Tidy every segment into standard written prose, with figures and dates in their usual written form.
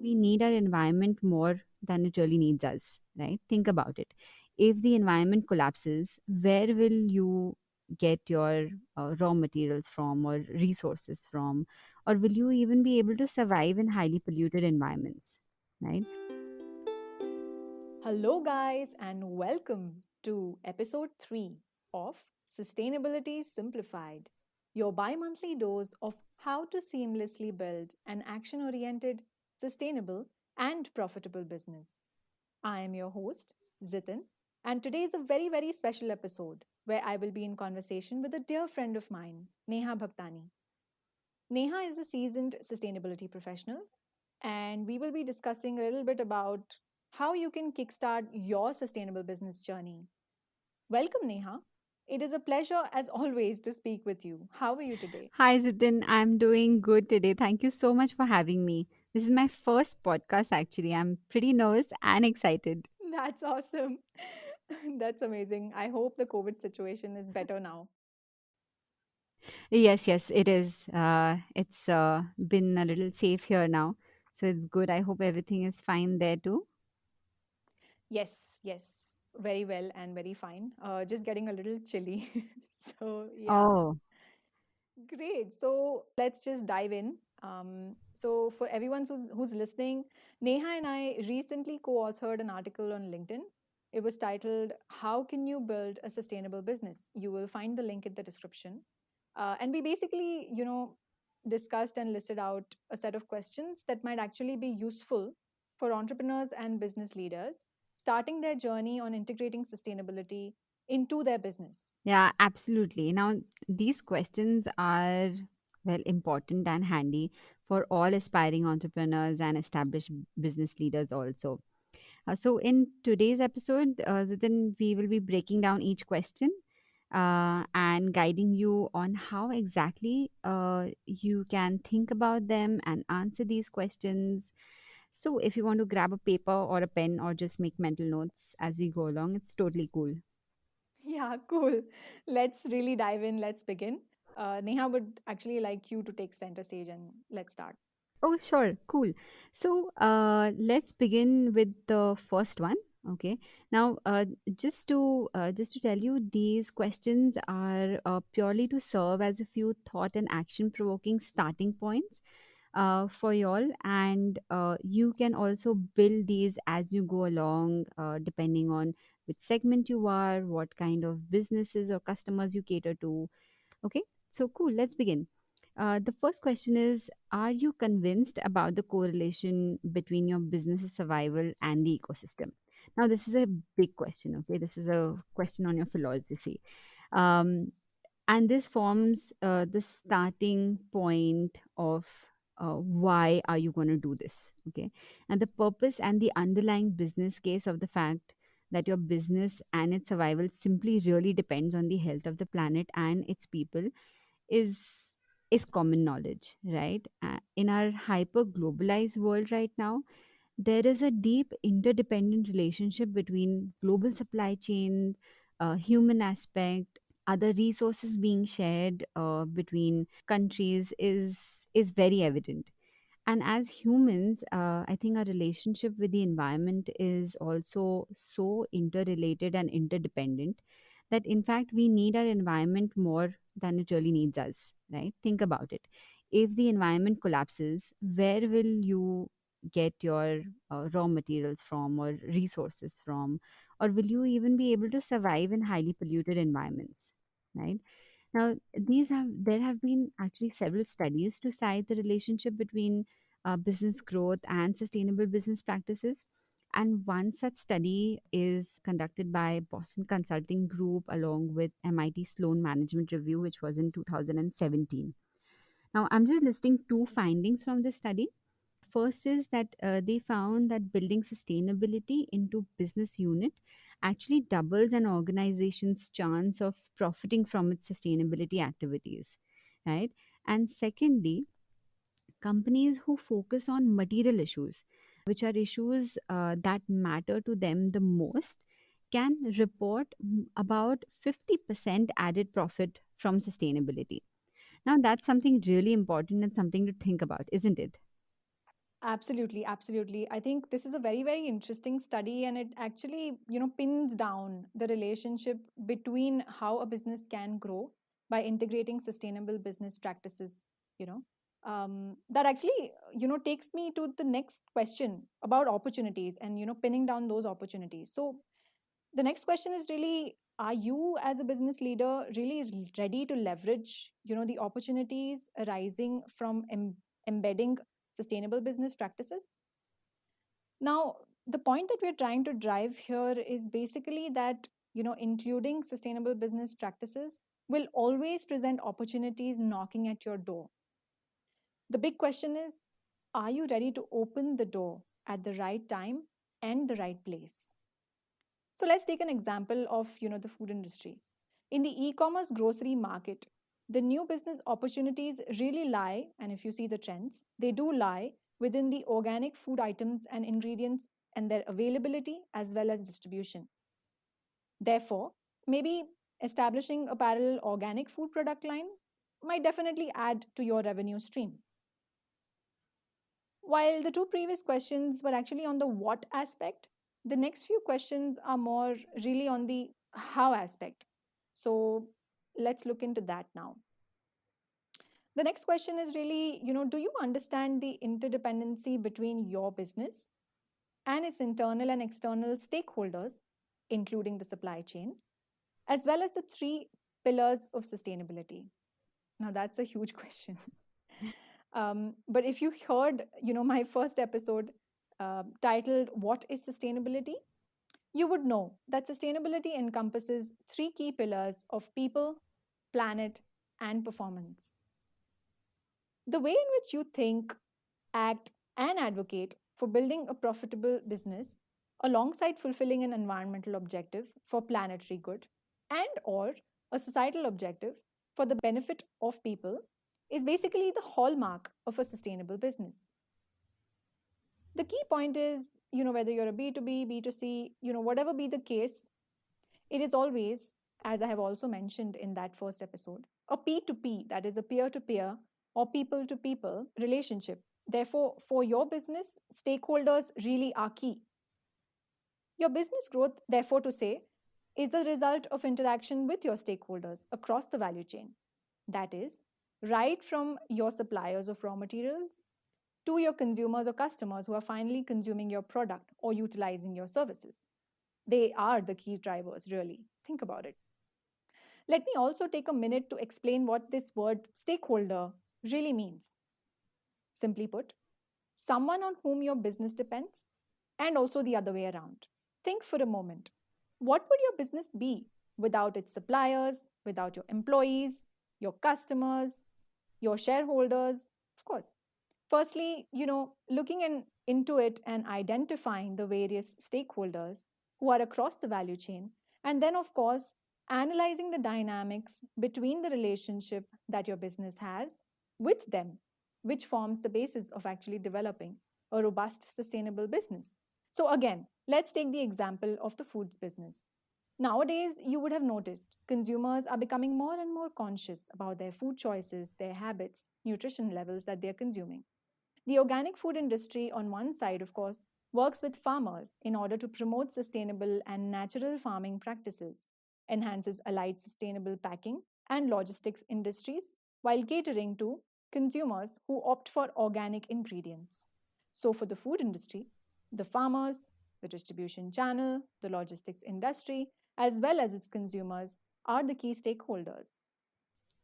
we need our environment more than it really needs us, right? Think about it. If the environment collapses, where will you get your raw materials from or resources from? Or will you even be able to survive in highly polluted environments, right? Hello, guys, and welcome to episode 3 of Sustainability Simplified, your bi monthly dose of how to seamlessly build an action oriented, sustainable, and profitable business. I am your host, Zitin, and today is a very special episode where I will be in conversation with a dear friend of mine, Neha Bhaktani. Neha is a seasoned sustainability professional, and we will be discussing a little bit about how you can kickstart your sustainable business journey. Welcome, Neha. It is a pleasure, as always, to speak with you. How are you today? Hi, Zitin. I'm doing good today. Thank you so much for having me. This is my first podcast, actually. I'm pretty nervous and excited. That's awesome. That's amazing. I hope the COVID situation is better now. Yes, it is. It's been a little safe here now. So it's good. I hope everything is fine there too. Yes, very well and very fine. Just getting a little chilly. So, yeah. Oh, Great. So let's just dive in. So for everyone who's listening, Neha and I recently co-authored an article on LinkedIn. It was titled "How Can You Build a Sustainable Business?" You will find the link in the description. And we basically, discussed and listed out a set of questions that might actually be useful for entrepreneurs and business leaders starting their journey on integrating sustainability into their business. yeah, absolutely. Now, these questions are, well, important and handy for all aspiring entrepreneurs and established business leaders also. So, in today's episode, Zitin, we will be breaking down each question and guiding you on how exactly you can think about them and answer these questions. So, if you want to grab a paper or a pen or just make mental notes as we go along, it's totally cool. Yeah, cool. Let's really dive in. Let's begin. Neha would actually like you to take center stage and let's start. Oh, sure, cool. So, let's begin with the first one. Okay. Now, just to tell you, these questions are purely to serve as a few thought and action provoking starting points for y'all, and you can also build these as you go along, depending on which segment you are, what kind of businesses or customers you cater to. Okay, so cool. Let's begin. The first question is: are you convinced about the correlation between your business's survival and the ecosystem? Now, this is a big question. Okay, this is a question on your philosophy. Um, and this forms the starting point of why are you going to do this, okay, and the purpose and the underlying business case of the fact that your business and its survival simply really depends on the health of the planet and its people is is common knowledge, right? In our hyper globalized world right now, there is a deep interdependent relationship between global supply chains, human aspect, other resources being shared between countries is very evident. And as humans, I think our relationship with the environment is also so interrelated and interdependent that in fact we need our environment more than it really needs us, right? Think about it. If the environment collapses, where will you get your raw materials from or resources from? Or will you even be able to survive in highly polluted environments, right? Now, there have been actually several studies to cite the relationship between business growth and sustainable business practices. And one such study is conducted by Boston Consulting Group along with MIT Sloan Management Review, which was in 2017. Now, I'm just listing two findings from this study. First is that they found that building sustainability into business unit actually doubles an organization's chance of profiting from its sustainability activities, right? And secondly, companies who focus on material issues, which are issues that matter to them the most, can report about 50% added profit from sustainability. Now, that's something really important and something to think about, isn't it? Absolutely, absolutely. I think this is a very, very interesting study, and it actually, pins down the relationship between how a business can grow by integrating sustainable business practices. You know, that actually, takes me to the next question about opportunities and pinning down those opportunities. So the next question is really: are you as a business leader really ready to leverage the opportunities arising from embedding sustainable business practices? Now, the point that we're trying to drive here is basically that including sustainable business practices will always present opportunities knocking at your door. The big question is, are you ready to open the door at the right time and the right place? So let's take an example of the food industry. In the e-commerce grocery market, the new business opportunities really lie, and if you see the trends, they do lie within the organic food items and ingredients and their availability as well as distribution. Therefore, maybe establishing a parallel organic food product line might definitely add to your revenue stream. While the two previous questions were actually on the what aspect, the next few questions are more really on the how aspect. So let's look into that now. The next question is really, do you understand the interdependency between your business and its internal and external stakeholders, including the supply chain, as well as the three pillars of sustainability? Now, that's a huge question. But if you heard, my first episode titled "What is Sustainability?", you would know that sustainability encompasses three key pillars of people, planet, and performance. The way in which you think, act, and advocate for building a profitable business alongside fulfilling an environmental objective for planetary good and or a societal objective for the benefit of people is basically the hallmark of a sustainable business. The key point is, whether you're a B2B, B2C, whatever be the case, it is always, as I have also mentioned in that first episode, a P2P, that is a peer to peer or people to people relationship. Therefore, for your business, stakeholders really are key. Your business growth, therefore, to say, is the result of interaction with your stakeholders across the value chain. That is, right from your suppliers of raw materials to your consumers or customers who are finally consuming your product or utilizing your services. They are the key drivers, really. Think about it. Let me also take a minute to explain what this word stakeholder really means. Simply put, someone on whom your business depends, and also the other way around. Think for a moment. What would your business be without its suppliers, without your employees, your customers, your shareholders? Of course. Firstly, looking into it and identifying the various stakeholders who are across the value chain, and then, of course, analyzing the dynamics between the relationship that your business has with them, which forms the basis of actually developing a robust, sustainable business. So, again, let's take the example of the foods business. Nowadays, you would have noticed consumers are becoming more and more conscious about their food choices, their habits, nutrition levels that they're consuming. The organic food industry, on one side, of course, works with farmers in order to promote sustainable and natural farming practices, enhances allied sustainable packing and logistics industries, while catering to consumers who opt for organic ingredients. So, for the food industry, the farmers, the distribution channel, the logistics industry, as well as its consumers, are the key stakeholders.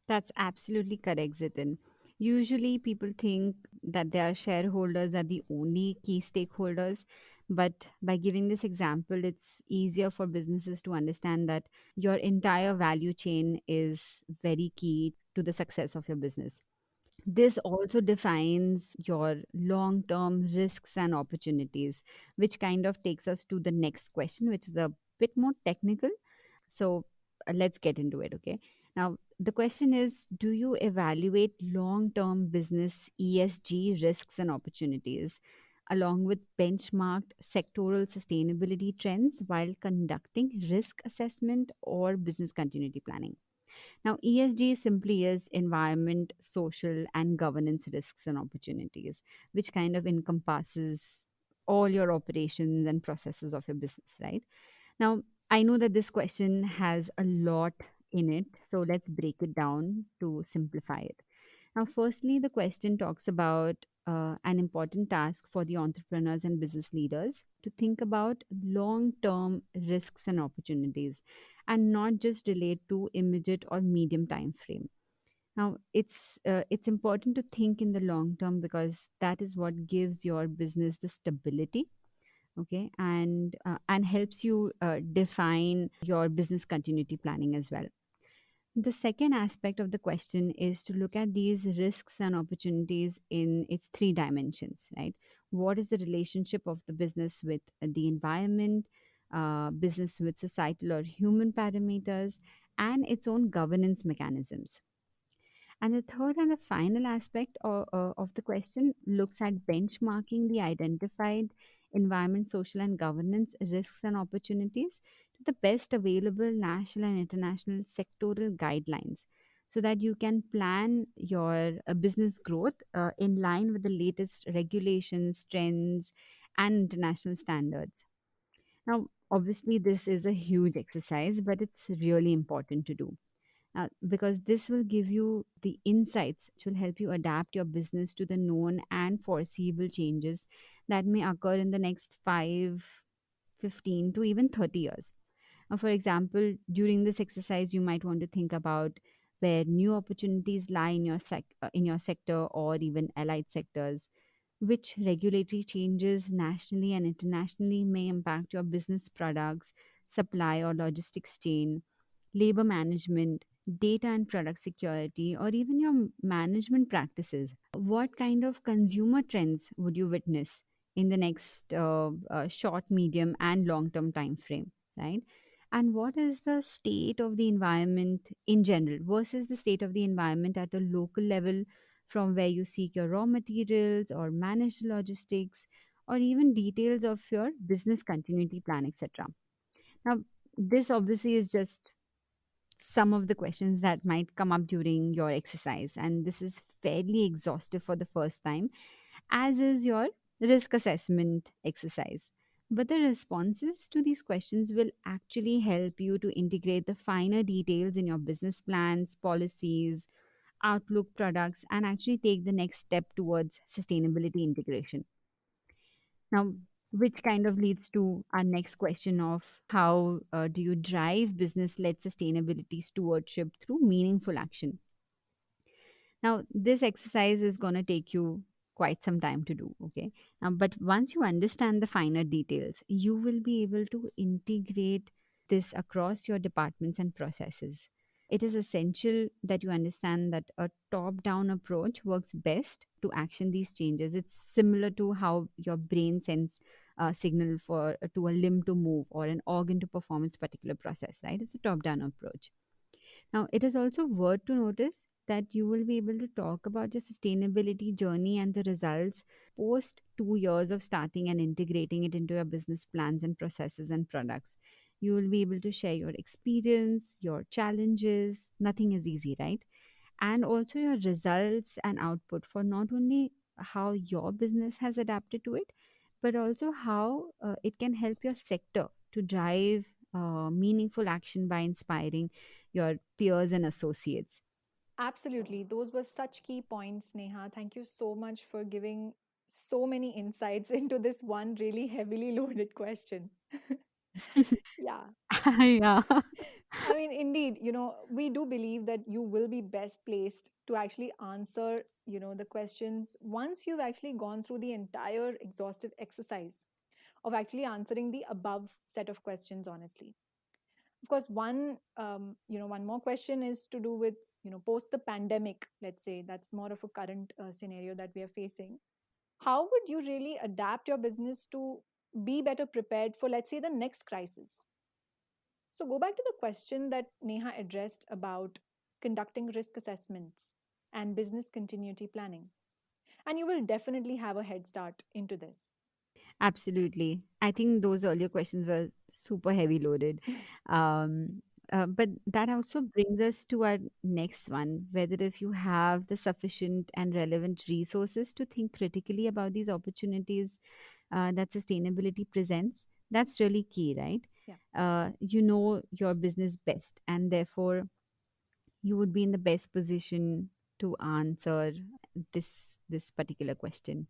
That's absolutely correct, Zitin. Usually, people think that their shareholders are the only key stakeholders. But by giving this example, it's easier for businesses to understand that your entire value chain is very key to the success of your business. This also defines your long term risks and opportunities, which kind of takes us to the next question, which is a bit more technical. So let's get into it, okay? Now, the question is: do you evaluate long term business ESG risks and opportunities along with benchmarked sectoral sustainability trends while conducting risk assessment or business continuity planning? Now, ESG simply is environment, social, and governance risks and opportunities, which kind of encompasses all your operations and processes of your business, right? Now, I know that this question has a lot in it, so let's break it down to simplify it. Now, firstly, the question talks about an important task for the entrepreneurs and business leaders to think about long term risks and opportunities and not just relate to immediate or medium time frame. Now, it's important to think in the long term because that is what gives your business the stability, okay, and helps you define your business continuity planning as well. The second aspect of the question is to look at these risks and opportunities in its three dimensions, right? What is the relationship of the business with the environment, business with societal or human parameters, and its own governance mechanisms? And the third and the final aspect of the question looks at benchmarking the identified environment, social, and governance risks and opportunities to the best available national and international sectoral guidelines so that you can plan your business growth in line with the latest regulations, trends, and international standards. Now, obviously, this is a huge exercise, but it's really important to do because this will give you the insights which will help you adapt your business to the known and foreseeable changes that may occur in the next 5, 15 to even 30 years. For example, during this exercise, you might want to think about where new opportunities lie in your in your sector or even allied sectors, which regulatory changes nationally and internationally may impact your business products, supply or logistics chain, labor management, data and product security, or even your management practices. What kind of consumer trends would you witness in the next short, medium, and long term time frame, right? And what is the state of the environment in general versus the state of the environment at a local level from where you seek your raw materials or manage the logistics or even details of your business continuity plan, etc. Now, this obviously is just some of the questions that might come up during your exercise, and this is fairly exhaustive for the first time, as is your risk assessment exercise. But the responses to these questions will actually help you to integrate the finer details in your business plans, policies, outlook, products, and actually take the next step towards sustainability integration. Now, which kind of leads to our next question of how do you drive business led sustainability stewardship through meaningful action? Now, this exercise is going to take you quite some time to do, okay? But once you understand the finer details, you will be able to integrate this across your departments and processes. It is essential that you understand that a top down approach works best to action these changes. It's similar to how your brain sends a signal for to a limb to move or an organ to perform its particular process, right? It's a top down approach. Now, it is also worth to notice that you will be able to talk about your sustainability journey and the results post 2 years of starting and integrating it into your business plans and processes and products. You will be able to share your experience, your challenges. Nothing is easy, right? And also your results and output for not only how your business has adapted to it, but also how it can help your sector to drive meaningful action by inspiring your peers and associates. Absolutely. Those were such key points, Neha. Thank you so much for giving so many insights into this one really heavily loaded question. Yeah. Yeah. I mean, indeed, we do believe that you will be best placed to actually answer, the questions once you've actually gone through the entire exhaustive exercise of actually answering the above set of questions honestly. Of course, one more question is to do with, post the pandemic, let's say that's more of a current scenario that we are facing. How would you really adapt your business to be better prepared for, let's say, the next crisis? So go back to the question that Neha addressed about conducting risk assessments and business continuity planning. And you will definitely have a head start into this. Absolutely. I think those earlier questions were super heavy loaded. But that also brings us to our next one, whether if you have the sufficient and relevant resources to think critically about these opportunities that sustainability presents. That's really key, right? Yeah. You know your business best, and therefore you would be in the best position to answer this this particular question.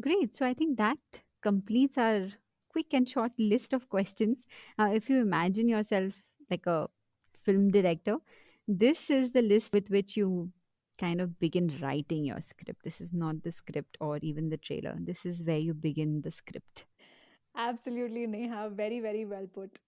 Great. So I think that completes our quick and short list of questions. If you imagine yourself like a film director, this is the list with which you kind of begin writing your script. This is not the script or even the trailer. This is where you begin the script. Absolutely, Neha. Very, very well put.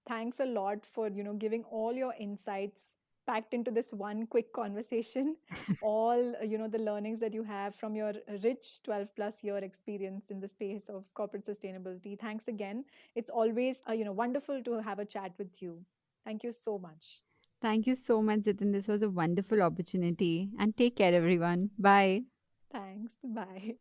Thanks a lot for giving all your insights packed into this one quick conversation. All the learnings that you have from your rich 12+ year experience in the space of corporate sustainability. Thanks again. It's always wonderful to have a chat with you. Thank you so much. Thank you so much, Zitin. This was a wonderful opportunity. And take care, everyone. Bye. Thanks. Bye.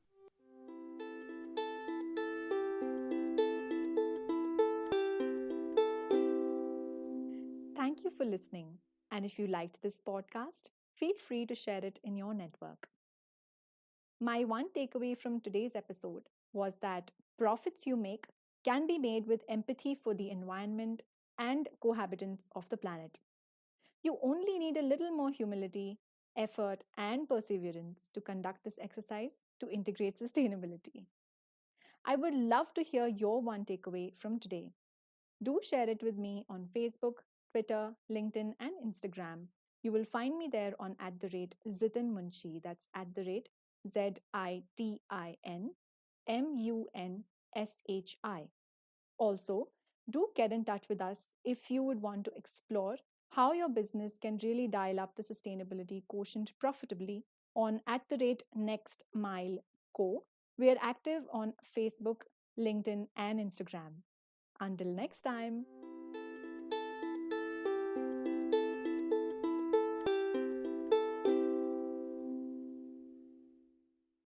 Thank you for listening. And if you liked this podcast, feel free to share it in your network. My one takeaway from today's episode was that profits you make can be made with empathy for the environment and cohabitants of the planet. You only need a little more humility, effort, and perseverance to conduct this exercise to integrate sustainability. I would love to hear your one takeaway from today. Do share it with me on Facebook, Twitter, LinkedIn, and Instagram. You will find me there on at the rate Zitin Munshi. That's at the rate ZITINMUNSHI. Also, do get in touch with us if you would want to explore how your business can really dial up the sustainability quotient profitably on at the rate Next Mile Co. We are active on Facebook, LinkedIn, and Instagram. Until next time.